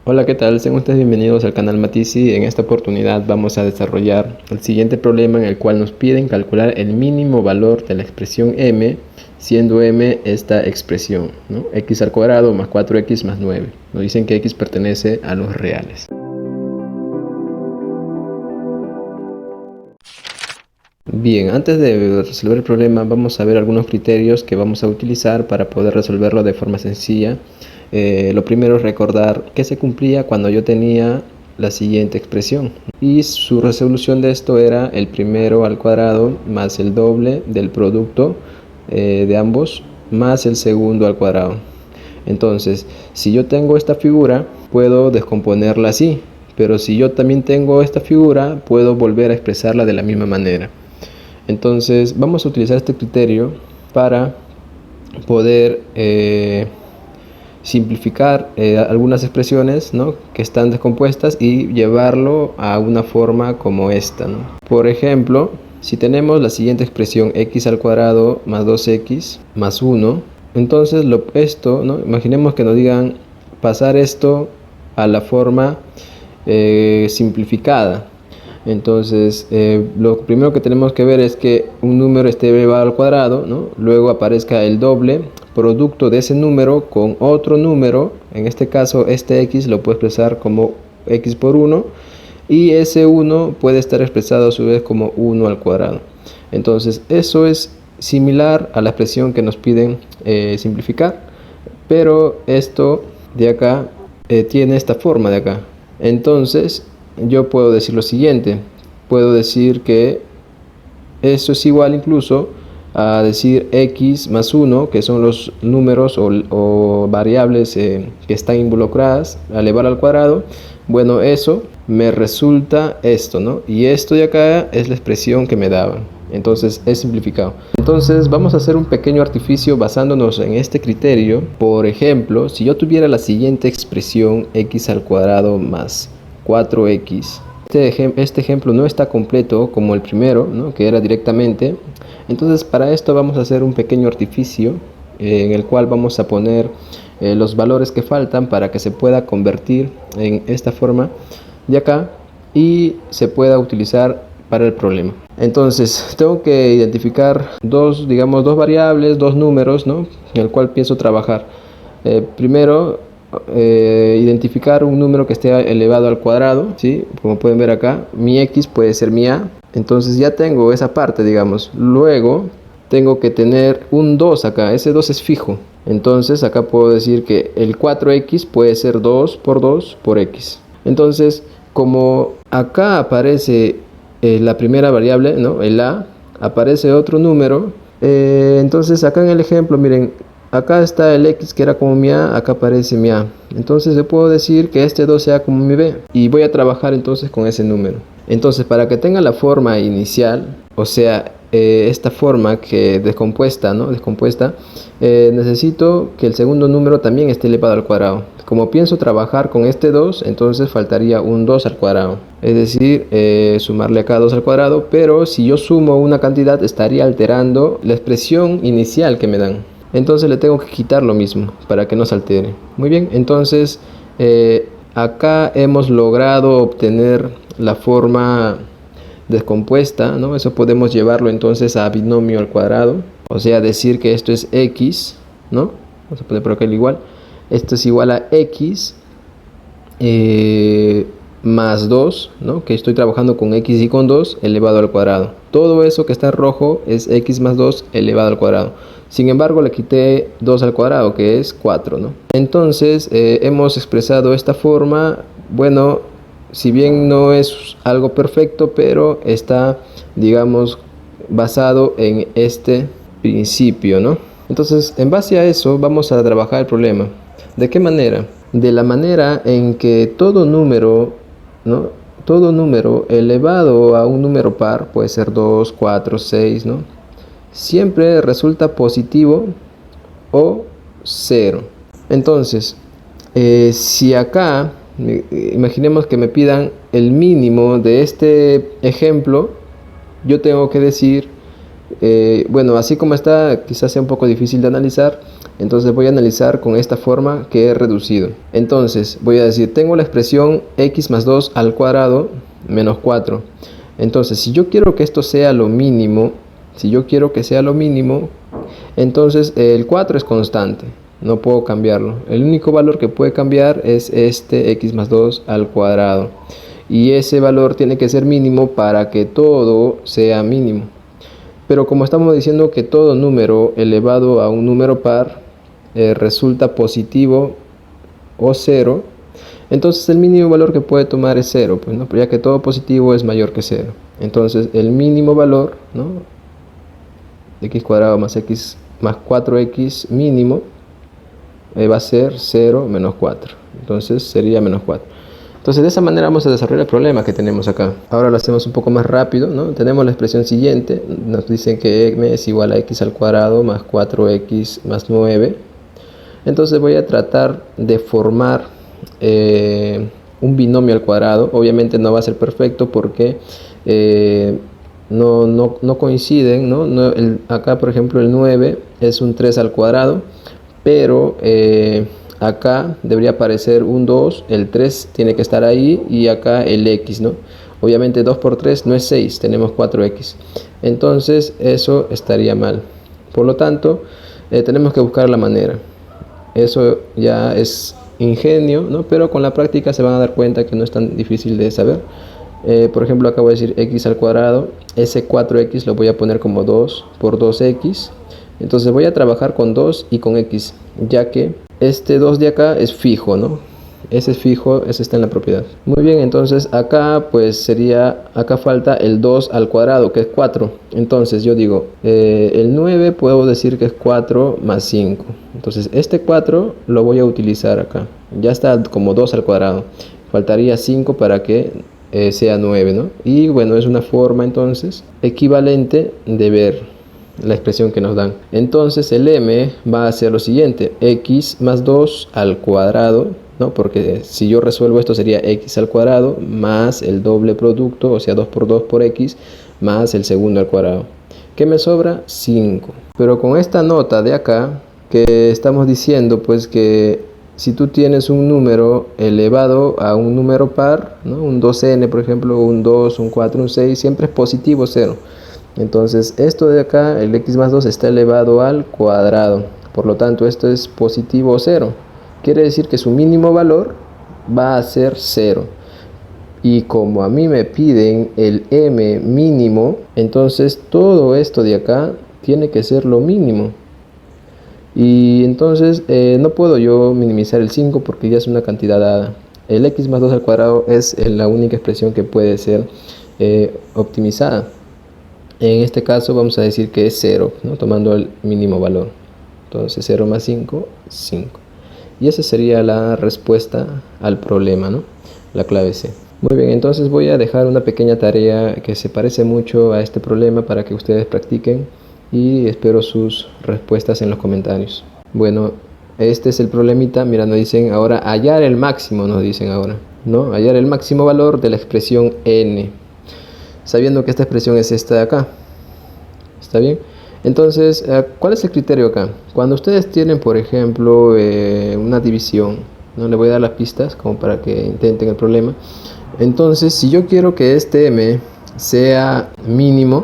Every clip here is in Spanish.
Hola, ¿qué tal? Sean ustedes bienvenidos al canal Matisi. En esta oportunidad vamos a desarrollar el siguiente problema en el cual nos piden calcular el mínimo valor de la expresión m, siendo m esta expresión, ¿no? X al cuadrado más 4x más 9. Nos dicen que x pertenece a los reales. Bien, antes de resolver el problema vamos a ver algunos criterios que vamos a utilizar para poder resolverlo de forma sencilla. Lo primero es recordar que se cumplía cuando yo tenía la siguiente expresión y su resolución de esto era el primero al cuadrado más el doble del producto de ambos más el segundo al cuadrado. Entonces, si yo tengo esta figura, puedo descomponerla así, pero si yo también tengo esta figura, puedo volver a expresarla de la misma manera. Entonces vamos a utilizar este criterio para poder simplificar algunas expresiones, ¿no?, que están descompuestas y llevarlo a una forma como esta, ¿no? Por ejemplo, si tenemos la siguiente expresión x al cuadrado más 2x más 1, entonces esto, ¿no?, imaginemos que nos digan pasar esto a la forma simplificada. Entonces lo primero que tenemos que ver es que un número esté elevado al cuadrado, ¿no? Luego aparezca el doble producto de ese número con otro número. En este caso este x lo puedo expresar como x por 1 y ese 1 puede estar expresado a su vez como 1 al cuadrado. Entonces eso es similar a la expresión que nos piden simplificar, pero esto de acá tiene esta forma de acá. Entonces yo puedo decir lo siguiente, puedo decir que esto es igual incluso a decir x más 1, que son los números o variables que están involucradas, a elevar al cuadrado. Bueno, eso me resulta esto, ¿no? Y esto de acá es la expresión que me daban. Entonces es simplificado. Entonces vamos a hacer un pequeño artificio basándonos en este criterio. Por ejemplo, si yo tuviera la siguiente expresión x al cuadrado más 4x. Este ejemplo no está completo como el primero, ¿no?, que era directamente. Entonces para esto vamos a hacer un pequeño artificio en el cual vamos a poner los valores que faltan para que se pueda convertir en esta forma de acá y se pueda utilizar para el problema. Entonces tengo que identificar dos variables, dos números, ¿no?, en el cual pienso trabajar. Primero identificar un número que esté elevado al cuadrado, ¿sí? Como pueden ver acá, mi x puede ser mi a. Entonces ya tengo esa parte, digamos. Luego tengo que tener un 2 acá, ese 2 es fijo. Entonces acá puedo decir que el 4x puede ser 2 por x. Entonces, como acá aparece la primera variable, ¿no?, el a, aparece otro número. Entonces acá en el ejemplo, miren, acá está el x que era como mi a, acá aparece mi a. Entonces yo puedo decir que este 2 sea como mi b. Y voy a trabajar entonces con ese número. Entonces para que tenga la forma inicial, o sea, esta forma que descompuesta, ¿no?, necesito que el segundo número también esté elevado al cuadrado. Como pienso trabajar con este 2, entonces faltaría un 2 al cuadrado. Es decir, sumarle acá 2 al cuadrado, pero si yo sumo una cantidad estaría alterando la expresión inicial que me dan. Entonces le tengo que quitar lo mismo para que no se altere. Muy bien, entonces acá hemos logrado obtener la forma descompuesta, ¿no? Eso podemos llevarlo entonces a binomio al cuadrado, o sea, decir que esto es x, ¿no? Vamos a poner por acá el igual. Esto es igual a x más 2, ¿no?, que estoy trabajando con x y con 2 elevado al cuadrado. Todo eso que está en rojo es x más 2 elevado al cuadrado. Sin embargo, le quité 2 al cuadrado, que es 4, ¿no? Entonces, hemos expresado esta forma. Bueno, si bien no es algo perfecto, pero está, digamos, basado en este principio, ¿no? Entonces, en base a eso, vamos a trabajar el problema. ¿De qué manera? De la manera en que todo número, ¿no?, todo número elevado a un número par, puede ser 2, 4, 6, ¿no?, siempre resulta positivo o 0. Entonces, si acá, imaginemos que me pidan el mínimo de este ejemplo, yo tengo que decir, bueno, así como está, quizás sea un poco difícil de analizar, Entonces voy a analizar con esta forma que he reducido. Entonces voy a decir, tengo la expresión x más 2 al cuadrado menos 4. Entonces si yo quiero que esto sea lo mínimo, entonces el 4 es constante, no puedo cambiarlo. El único valor que puede cambiar es este x más 2 al cuadrado. Y ese valor tiene que ser mínimo para que todo sea mínimo. Pero como estamos diciendo que todo número elevado a un número par resulta positivo o 0, entonces el mínimo valor que puede tomar es 0, pues, ¿no? Ya que todo positivo es mayor que 0. Entonces el mínimo valor, ¿no? X cuadrado más x más 4x mínimo va a ser 0 menos 4. Entonces sería menos 4. Entonces de esa manera vamos a desarrollar el problema que tenemos acá. Ahora lo hacemos un poco más rápido, ¿no? Tenemos la expresión siguiente. Nos dicen que m es igual a x al cuadrado más 4x más 9. Entonces voy a tratar de formar un binomio al cuadrado. Obviamente no va a ser perfecto porque no coinciden, ¿no? Acá por ejemplo el 9 es un 3 al cuadrado, pero acá debería aparecer un 2, el 3 tiene que estar ahí y acá el x, ¿no? Obviamente 2 por 3 no es 6, tenemos 4x. Entonces eso estaría mal. Por lo tanto, tenemos que buscar la manera. Eso ya es ingenio, ¿no? Pero con la práctica se van a dar cuenta que no es tan difícil de saber. Por ejemplo, acá voy a decir x al cuadrado. Ese 4x lo voy a poner como 2 por 2x. Entonces voy a trabajar con 2 y con x, ya que este 2 de acá es fijo, ¿no? Ese es fijo, ese está en la propiedad. Muy bien, entonces acá pues sería, acá falta el 2 al cuadrado, que es 4. Entonces yo digo, el 9 puedo decir que es 4 más 5. Entonces este 4 lo voy a utilizar acá. Ya está como 2 al cuadrado. Faltaría 5 para que sea 9, ¿no? Y bueno, es una forma entonces equivalente de ver la expresión que nos dan. Entonces el m va a ser lo siguiente, x más 2 al cuadrado, ¿no? Porque si yo resuelvo esto sería x al cuadrado más el doble producto, o sea 2 por 2 por x, más el segundo al cuadrado. ¿Qué me sobra? 5. Pero con esta nota de acá, que estamos diciendo pues que si tú tienes un número elevado a un número par, ¿no? Un 2n por ejemplo, un 2, un 4, un 6, siempre es positivo 0. Entonces esto de acá, el x más 2 está elevado al cuadrado. Por lo tanto esto es positivo 0. Quiere decir que su mínimo valor va a ser 0. Y como a mí me piden el m mínimo, entonces todo esto de acá tiene que ser lo mínimo. Y entonces no puedo yo minimizar el 5 porque ya es una cantidad dada. El x más 2 al cuadrado es la única expresión que puede ser optimizada. En este caso vamos a decir que es 0, ¿no? Tomando el mínimo valor. Entonces 0 más 5, 5. Y esa sería la respuesta al problema, ¿no? La clave C. Muy bien, entonces voy a dejar una pequeña tarea que se parece mucho a este problema para que ustedes practiquen y espero sus respuestas en los comentarios. Bueno, este es el problemita. Mira, nos dicen ahora hallar el máximo, nos dicen ahora, ¿no? Hallar el máximo valor de la expresión n, sabiendo que esta expresión es esta de acá. ¿Está bien? Entonces, ¿cuál es el criterio acá? Cuando ustedes tienen, por ejemplo, una división, no le voy a dar las pistas como para que intenten el problema. Entonces, si yo quiero que este m sea mínimo,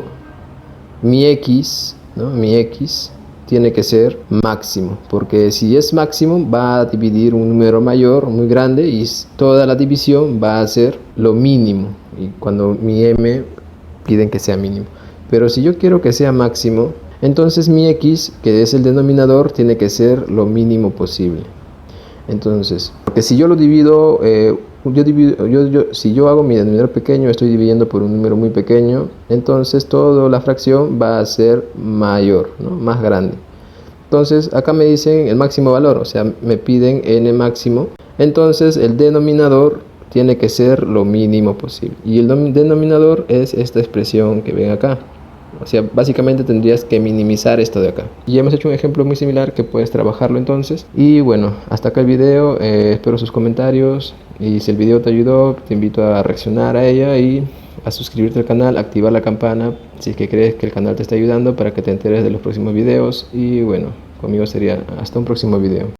mi x, ¿no? Mi x tiene que ser máximo, porque si es máximo va a dividir un número mayor, muy grande, y toda la división va a ser lo mínimo, y cuando mi m piden que sea mínimo. Pero si yo quiero que sea máximo, entonces mi x, que es el denominador, tiene que ser lo mínimo posible. Entonces, porque si yo lo divido, si yo hago mi denominador pequeño, estoy dividiendo por un número muy pequeño, entonces toda la fracción va a ser mayor, ¿no? Más grande. Entonces acá me dicen el máximo valor, o sea, me piden n máximo. Entonces el denominador tiene que ser lo mínimo posible. Y el denominador es esta expresión que ven acá. O sea, básicamente tendrías que minimizar esto de acá. Y hemos hecho un ejemplo muy similar que puedes trabajarlo entonces. Y bueno, hasta acá el video. Espero sus comentarios. Y si el video te ayudó, te invito a reaccionar a ella y a suscribirte al canal, activar la campana si es que crees que el canal te está ayudando para que te enteres de los próximos videos. Y bueno, Conmigo sería hasta un próximo video.